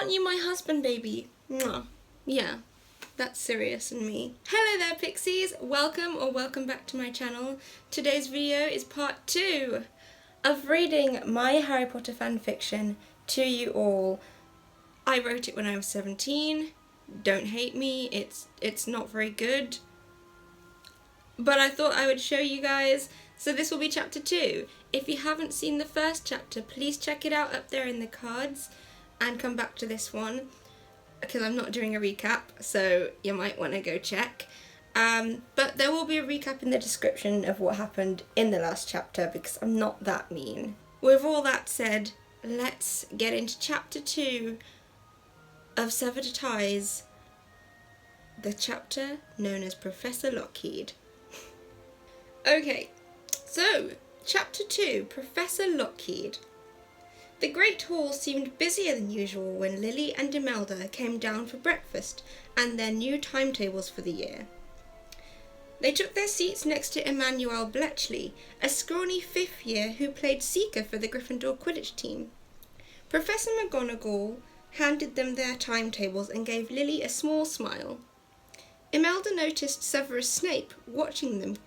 Aren't you my husband, baby? Mwah. Yeah, that's Sirius and me. Hello there, Pixies! Welcome back to my channel. Today's video is part 2 of reading my Harry Potter fanfiction to you all. I wrote it when I was 17. Don't hate me, it's not very good. But I thought I would show you guys, so this will be chapter 2. If you haven't seen the first chapter, please check it out up there in the cards and come back to this one, because I'm not doing a recap, so you might want to go check. But there will be a recap in the description of what happened in the last chapter, because I'm not that mean. With all that said, let's get into chapter 2 of Severed Ties, the chapter known as Professor Lockheed. Okay, so chapter 2, Professor Lockheed. The Great Hall seemed busier than usual when Lily and Imelda came down for breakfast and their new timetables for the year. They took their seats next to Emmanuel Bletchley, a scrawny 5th year who played seeker for the Gryffindor Quidditch team. Professor McGonagall handed them their timetables and gave Lily a small smile. Imelda noticed Severus Snape watching them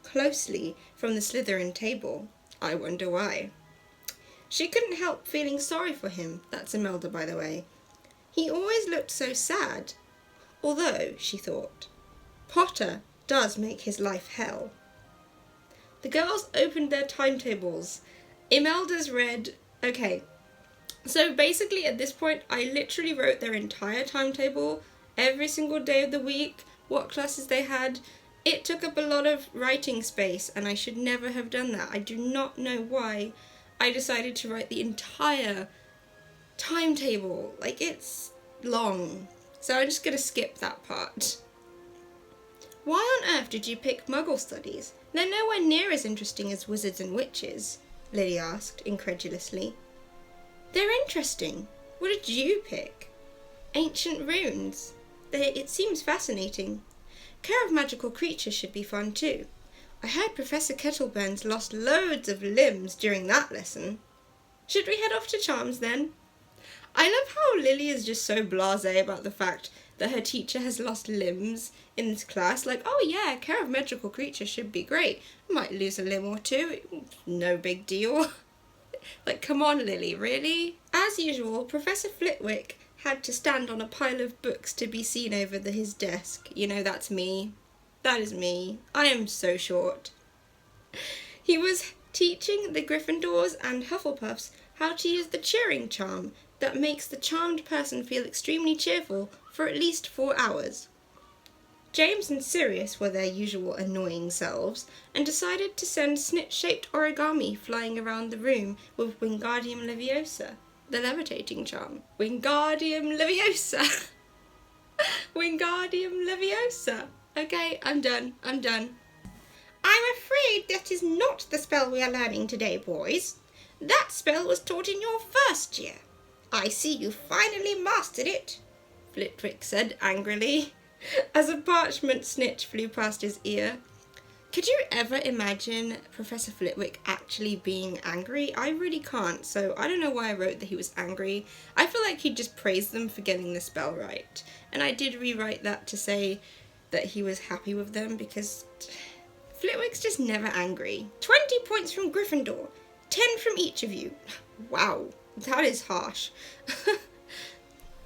closely from the Slytherin table. I wonder why. She couldn't help feeling sorry for him. That's Imelda, by the way. He always looked so sad. Although, she thought, Potter does make his life hell. The girls opened their timetables. Imelda's read... Okay, so basically at this point I literally wrote their entire timetable, every single day of the week, what classes they had. It took up a lot of writing space and I should never have done that. I do not know why I decided to write the entire timetable. Like, it's long. So I'm just going to skip that part. Why on earth did you pick Muggle studies? They're nowhere near as interesting as wizards and witches, Lily asked incredulously. They're interesting. What did you pick? Ancient runes. It seems fascinating. Care of magical creatures should be fun too. I heard Professor Kettleburns lost loads of limbs during that lesson. Should we head off to Charms then? I love how Lily is just so blasé about the fact that her teacher has lost limbs in this class. Like, oh yeah, care of magical creatures should be great. I might lose a limb or two. No big deal. Like, come on, Lily, really? As usual, Professor Flitwick had to stand on a pile of books to be seen over his desk. You know, that's me. That is me. I am so short. He was teaching the Gryffindors and Hufflepuffs how to use the cheering charm that makes the charmed person feel extremely cheerful for at least 4 hours. James and Sirius were their usual annoying selves and decided to send snitch-shaped origami flying around the room with Wingardium Leviosa, the levitating charm. Wingardium Leviosa! Wingardium Leviosa! Okay, I'm done. I'm afraid that is not the spell we are learning today, boys. That spell was taught in your first year. I see you finally mastered it, Flitwick said angrily, as a parchment snitch flew past his ear. Could you ever imagine Professor Flitwick actually being angry? I really can't, so I don't know why I wrote that he was angry. I feel like he just praised them for getting the spell right. And I did rewrite that to say that he was happy with them, because Flitwick's just never angry. 20 points from Gryffindor, 10 from each of you. Wow, that is harsh.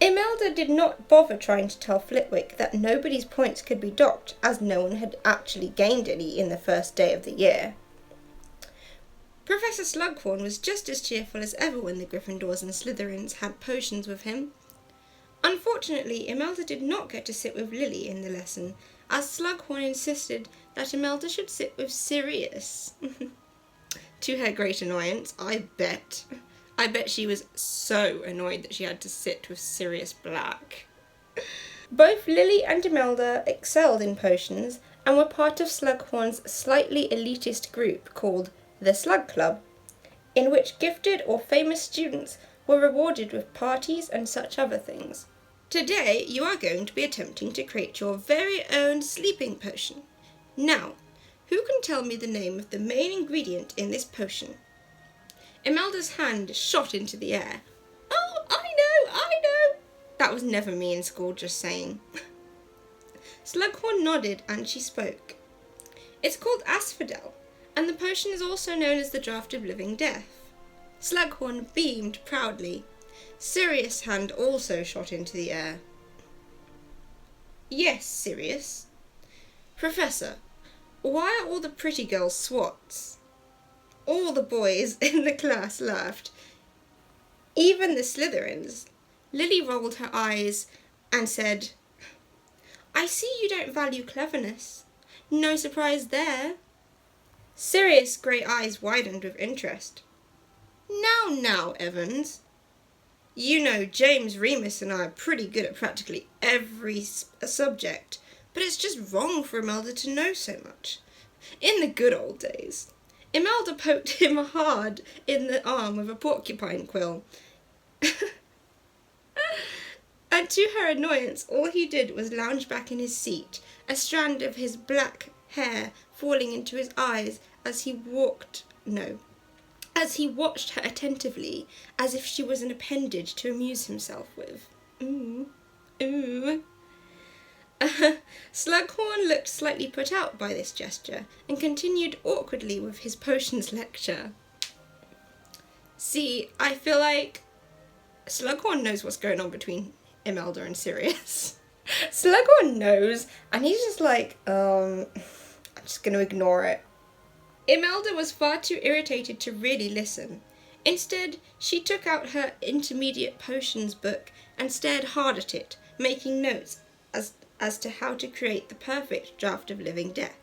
Imelda did not bother trying to tell Flitwick that nobody's points could be docked, as no one had actually gained any in the first day of the year. Professor Slughorn was just as cheerful as ever when the Gryffindors and Slytherins had potions with him. Unfortunately, Imelda did not get to sit with Lily in the lesson, as Slughorn insisted that Imelda should sit with Sirius. To her great annoyance, I bet. I bet she was so annoyed that she had to sit with Sirius Black. Both Lily and Imelda excelled in potions and were part of Slughorn's slightly elitist group called the Slug Club, in which gifted or famous students were rewarded with parties and such other things. Today you are going to be attempting to create your very own sleeping potion. Now, who can tell me the name of the main ingredient in this potion? Imelda's hand shot into the air. Oh, I know! That was never me in school, just saying. Slughorn nodded and she spoke. It's called asphodel, and the potion is also known as the draught of living death. Slughorn beamed proudly. Sirius' hand also shot into the air. Yes, Sirius. Professor, why are all the pretty girls swats? All the boys in the class laughed. Even the Slytherins. Lily rolled her eyes and said, I see you don't value cleverness. No surprise there. Sirius' grey eyes widened with interest. Now, Evans. You know, James, Remus and I are pretty good at practically every subject, but it's just wrong for Imelda to know so much. In the good old days, Imelda poked him hard in the arm with a porcupine quill. And to her annoyance, all he did was lounge back in his seat, a strand of his black hair falling into his eyes as he watched her attentively, as if she was an appendage to amuse himself with. Slughorn looked slightly put out by this gesture, and continued awkwardly with his potions lecture. See, I feel like Slughorn knows what's going on between Imelda and Sirius. Slughorn knows, and he's just like, I'm just going to ignore it. Imelda was far too irritated to really listen. Instead, she took out her intermediate potions book and stared hard at it, making notes as to how to create the perfect draught of living death.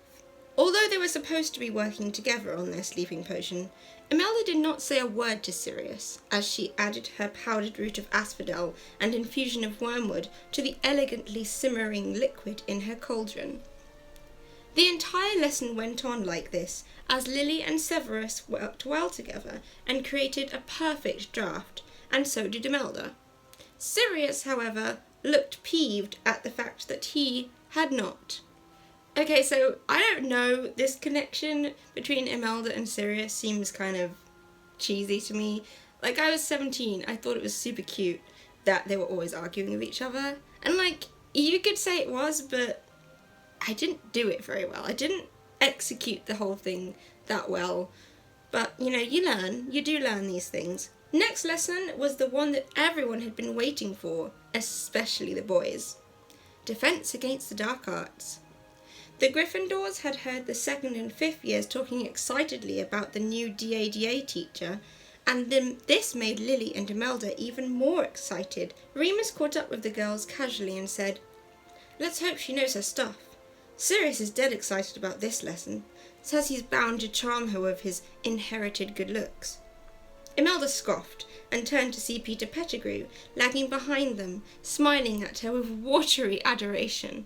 Although they were supposed to be working together on their sleeping potion, Imelda did not say a word to Sirius as she added her powdered root of asphodel and infusion of wormwood to the elegantly simmering liquid in her cauldron. The entire lesson went on like this, as Lily and Severus worked well together and created a perfect draught, and so did Imelda. Sirius, however, looked peeved at the fact that he had not. Okay, so I don't know, this connection between Imelda and Sirius seems kind of cheesy to me. Like, I was 17, I thought it was super cute that they were always arguing with each other. And like, you could say it was, but I didn't do it very well. I didn't execute the whole thing that well. But, you know, you do learn these things. Next lesson was the one that everyone had been waiting for, especially the boys. Defense against the dark arts. The Gryffindors had heard the 2nd and 5th years talking excitedly about the new DADA teacher, and this made Lily and Imelda even more excited. Remus caught up with the girls casually and said, Let's hope she knows her stuff. Sirius is dead excited about this lesson. Says he's bound to charm her with his inherited good looks. Imelda scoffed and turned to see Peter Pettigrew lagging behind them, smiling at her with watery adoration.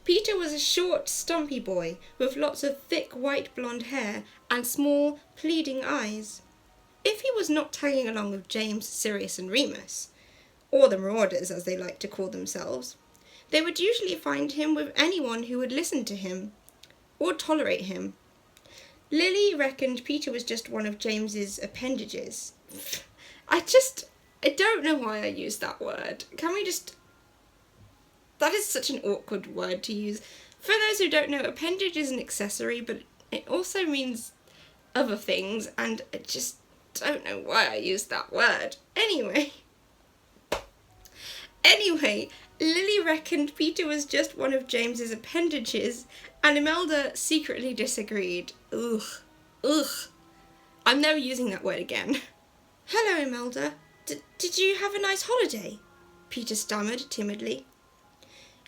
Peter was a short, stumpy boy with lots of thick white blonde hair and small, pleading eyes. If he was not tagging along with James, Sirius and Remus, or the Marauders as they liked to call themselves, they would usually find him with anyone who would listen to him or tolerate him. Lily reckoned Peter was just one of James's appendages. I don't know why I used that word. That is such an awkward word to use. For those who don't know, appendage is an accessory, but it also means other things, and I just don't know why I used that word. Anyway, Lily reckoned Peter was just one of James's appendages, and Imelda secretly disagreed. Ugh. I'm never using that word again. Hello, Imelda. Did you have a nice holiday? Peter stammered timidly.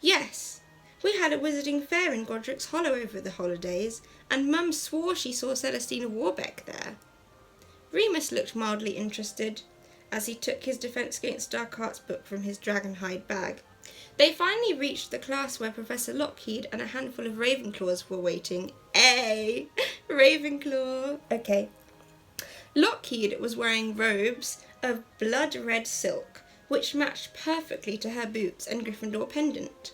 Yes, we had a wizarding fair in Godric's Hollow over the holidays, and Mum swore she saw Celestina Warbeck there. Remus looked mildly interested as he took his Defense Against Dark Arts book from his dragonhide bag. They finally reached the class where Professor Lockheed and a handful of Ravenclaws were waiting. Hey, Ravenclaw! Okay. Lockheed was wearing robes of blood-red silk, which matched perfectly to her boots and Gryffindor pendant.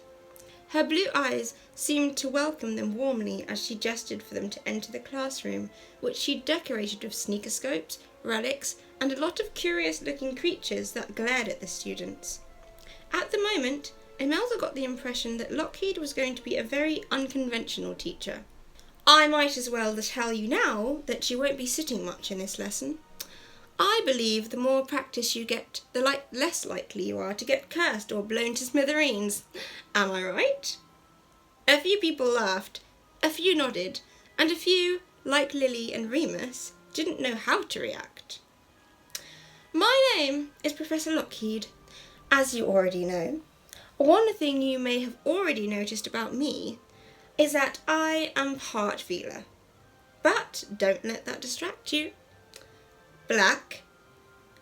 Her blue eyes seemed to welcome them warmly as she gestured for them to enter the classroom, which she decorated with sneakerscopes, relics, and a lot of curious-looking creatures that glared at the students. At the moment, Imelda got the impression that Lockheed was going to be a very unconventional teacher. I might as well tell you now that you won't be sitting much in this lesson. I believe the more practice you get, the less likely you are to get cursed or blown to smithereens. Am I right? A few people laughed, a few nodded, and a few, like Lily and Remus, didn't know how to react. My name is Professor Lockheed. As you already know, one thing you may have already noticed about me is that I am part Veela. But don't let that distract you. Black.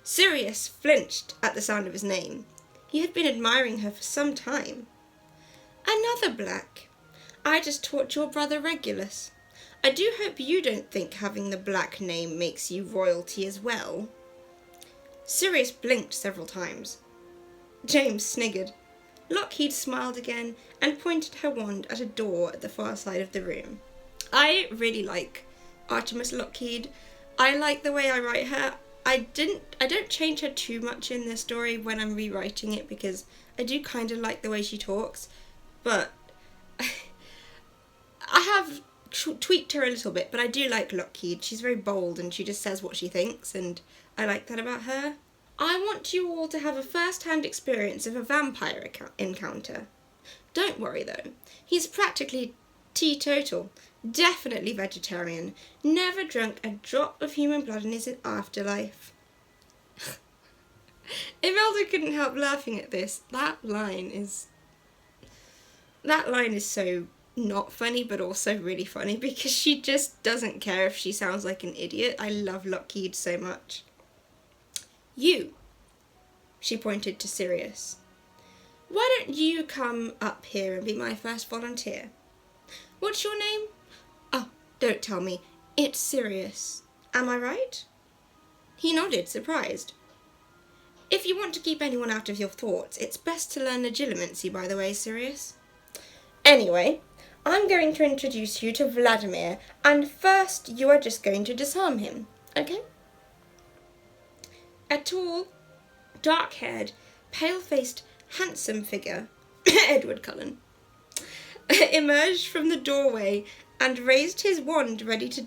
Sirius flinched at the sound of his name. He had been admiring her for some time. Another Black. I just taught your brother Regulus. I do hope you don't think having the Black name makes you royalty as well. Sirius blinked several times. James sniggered. Lockheed smiled again and pointed her wand at a door at the far side of the room. I really like Artemis Lockheed. I like the way I write her. I don't change her too much in the story when I'm rewriting it because I do kind of like the way she talks, but I have tweaked her a little bit, but I do like Lockheed. She's very bold and she just says what she thinks, and I like that about her. I want you all to have a first-hand experience of a vampire encounter. Don't worry though, he's practically teetotal, definitely vegetarian, never drunk a drop of human blood in his afterlife. Imelda couldn't help laughing at this. That line is so not funny, but also really funny because she just doesn't care if she sounds like an idiot. I love Lockheed so much. You, she pointed to Sirius. Why don't you come up here and be my first volunteer? What's your name? Oh, don't tell me. It's Sirius. Am I right? He nodded, surprised. If you want to keep anyone out of your thoughts, it's best to learn legilimency, by the way, Sirius. Anyway, I'm going to introduce you to Vladimir, and first you are just going to disarm him, okay? A tall, dark-haired, pale-faced, handsome figure, Edward Cullen, emerged from the doorway and raised his wand ready to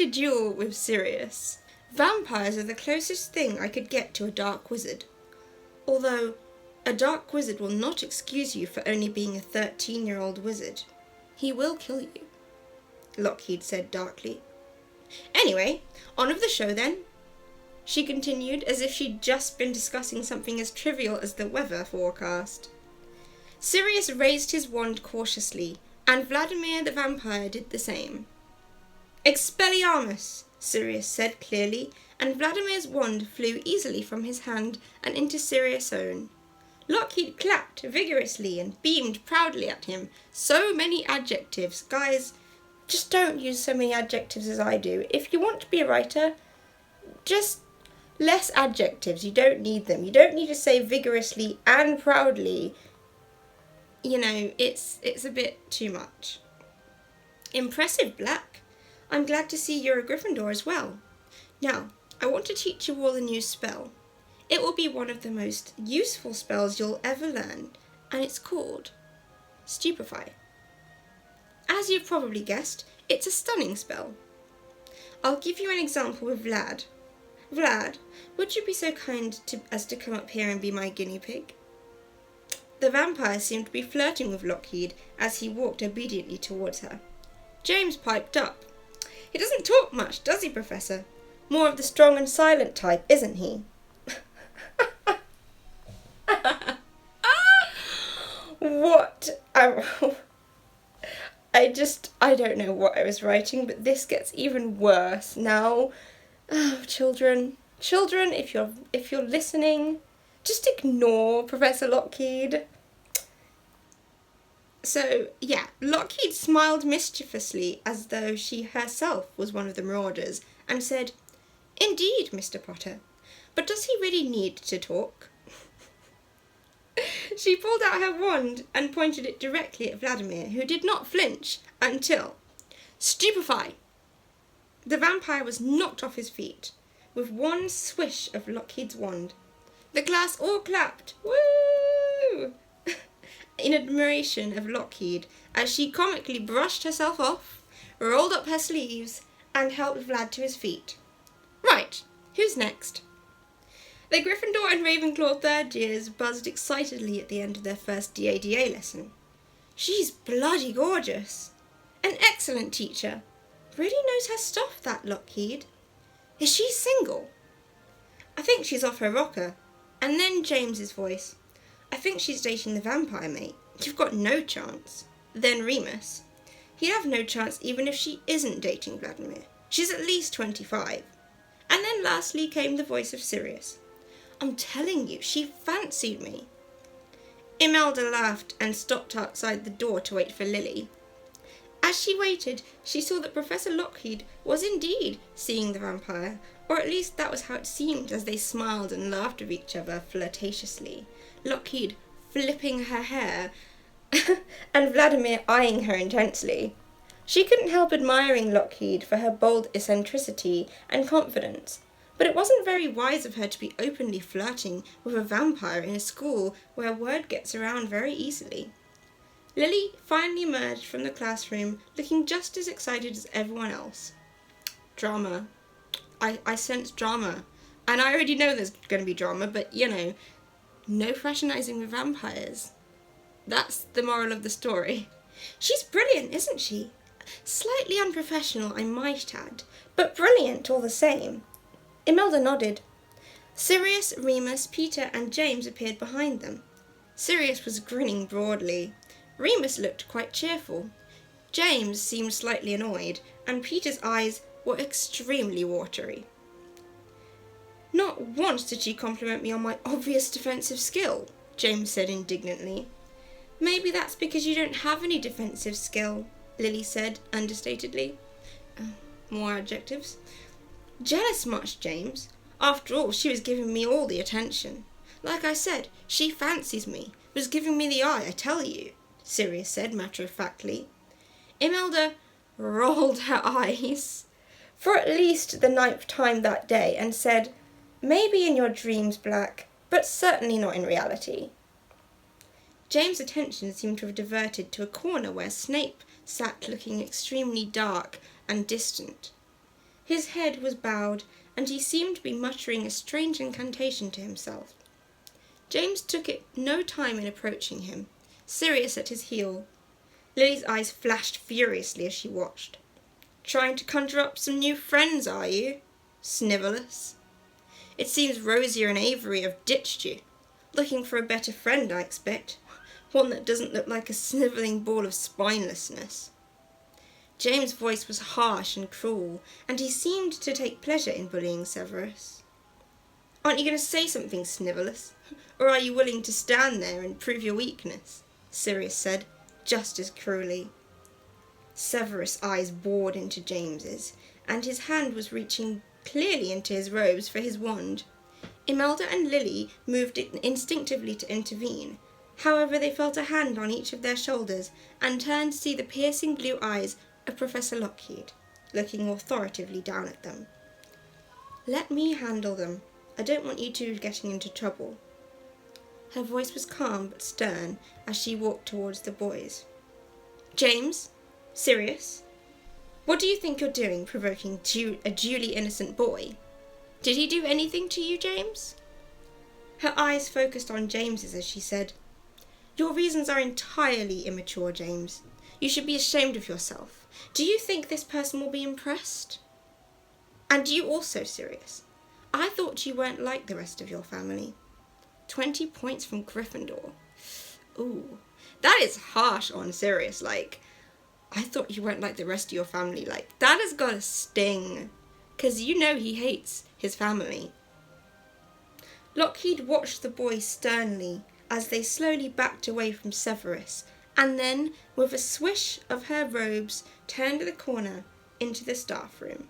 duel with Sirius. Vampires are the closest thing I could get to a dark wizard. Although, a dark wizard will not excuse you for only being a 13-year-old wizard. He will kill you, Lockheed said darkly. Anyway, on with the show then, she continued as if she'd just been discussing something as trivial as the weather forecast. Sirius raised his wand cautiously, and Vladimir the vampire did the same. Expelliarmus, Sirius said clearly, and Vladimir's wand flew easily from his hand and into Sirius' own. Lockheed clapped vigorously and beamed proudly at him. So many adjectives. Guys, just don't use so many adjectives as I do. If you want to be a writer, just less adjectives. You don't need them. You don't need to say vigorously and proudly. You know, it's a bit too much. Impressive, Black. I'm glad to see you're a Gryffindor as well. Now, I want to teach you all a new spell. It will be one of the most useful spells you'll ever learn, and it's called Stupefy. As you've probably guessed, it's a stunning spell. I'll give you an example with Vlad. Vlad, would you be so kind as to come up here and be my guinea pig? The vampire seemed to be flirting with Lockheed as he walked obediently towards her. James piped up. He doesn't talk much, does he, Professor? More of the strong and silent type, isn't he? What? I don't know what I was writing, but this gets even worse now. Oh, children, if you're listening, just ignore Professor Lockheed. So, yeah, Lockheed smiled mischievously as though she herself was one of the Marauders and said, Indeed, Mr. Potter, but does he really need to talk? She pulled out her wand and pointed it directly at Vladimir, who did not flinch until Stupefy! The vampire was knocked off his feet with one swish of Lockheed's wand. The class all clapped, woo, in admiration of Lockheed as she comically brushed herself off, rolled up her sleeves, and helped Vlad to his feet. Right, who's next? The Gryffindor and Ravenclaw third years buzzed excitedly at the end of their first DADA lesson. She's bloody gorgeous. An excellent teacher. Really knows her stuff, that Lockheed. Is she single? I think she's off her rocker. And then James's voice. I think she's dating the vampire mate. You've got no chance. Then Remus. He'd have no chance even if she isn't dating Vladimir. She's at least 25. And then lastly came the voice of Sirius. I'm telling you, she fancied me. Imelda laughed and stopped outside the door to wait for Lily. As she waited, she saw that Professor Lockheed was indeed seeing the vampire, or at least that was how it seemed as they smiled and laughed with each other flirtatiously, Lockheed flipping her hair and Vladimir eyeing her intensely. She couldn't help admiring Lockheed for her bold eccentricity and confidence, but it wasn't very wise of her to be openly flirting with a vampire in a school where word gets around very easily. Lily finally emerged from the classroom looking just as excited as everyone else. Drama. I sense drama. And I already know there's going to be drama, but no fraternising with vampires. That's the moral of the story. She's brilliant, isn't she? Slightly unprofessional, I might add, but brilliant all the same. Imelda nodded. Sirius, Remus, Peter and James appeared behind them. Sirius was grinning broadly. Remus looked quite cheerful. James seemed slightly annoyed, and Peter's eyes were extremely watery. Not once did she compliment me on my obvious defensive skill, James said indignantly. Maybe that's because you don't have any defensive skill, Lily said understatedly. More adjectives. Jealous much, James? After all, she was giving me all the attention. Like I said, she fancies me, was giving me the eye, I tell you, Sirius said matter-of-factly. Imelda rolled her eyes for at least the 9th time that day and said, Maybe in your dreams, Black, but certainly not in reality. James' attention seemed to have diverted to a corner where Snape sat looking extremely dark and distant. His head was bowed, and he seemed to be muttering a strange incantation to himself. James took it no time in approaching him, Sirius at his heel. Lily's eyes flashed furiously as she watched. Trying to conjure up some new friends, are you? Snivelous. It seems Rosier and Avery have ditched you. Looking for a better friend, I expect. One that doesn't look like a snivelling ball of spinelessness. James' voice was harsh and cruel, and he seemed to take pleasure in bullying Severus. Aren't you going to say something, Snivelous? Or are you willing to stand there and prove your weakness? Sirius said, just as cruelly. Severus' eyes bored into James's, and his hand was reaching clearly into his robes for his wand. Imelda and Lily moved instinctively to intervene. However, they felt a hand on each of their shoulders and turned to see the piercing blue eyes of Professor Lockheed, looking authoritatively down at them. Let me handle them. I don't want you two getting into trouble. Her voice was calm but stern as she walked towards the boys. James? Sirius? What do you think you're doing, provoking a duly innocent boy? Did he do anything to you, James? Her eyes focused on James's as she said, Your reasons are entirely immature, James. You should be ashamed of yourself. Do you think this person will be impressed? And you also, Sirius. I thought you weren't like the rest of your family. 20 points from Gryffindor. Ooh, that is harsh on Sirius. I thought you weren't like the rest of your family. That has got a sting. 'Cause he hates his family. Lockheed watched the boys sternly as they slowly backed away from Severus, and then, with a swish of her robes, turned the corner into the staff room.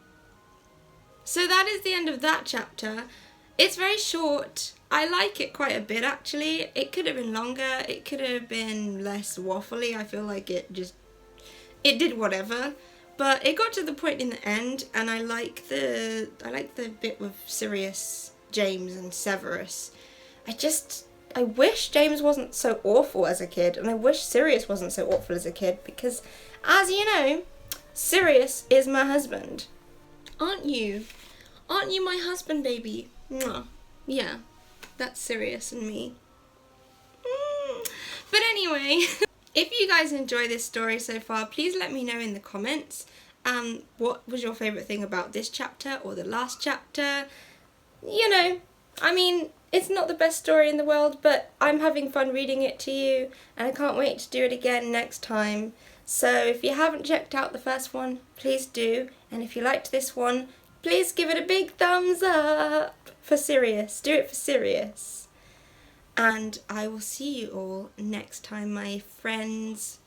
So that is the end of that chapter. It's very short. I like it quite a bit, actually. It could have been longer. It could have been less waffly. I feel like it did whatever. But it got to the point in the end, and I like the bit with Sirius, James, and Severus. I wish James wasn't so awful as a kid, and I wish Sirius wasn't so awful as a kid, because, as you know, Sirius is my husband. Aren't you? Aren't you my husband, baby? Mwah. Yeah, that's Sirius and me. But anyway, if you guys enjoy this story so far, please let me know in the comments what was your favourite thing about this chapter or the last chapter. You know, I mean, it's not the best story in the world, but I'm having fun reading it to you, and I can't wait to do it again next time. So if you haven't checked out the first one, please do, and if you liked this one, please give it a big thumbs up for Sirius. Do it for Sirius. And I will see you all next time, my friends.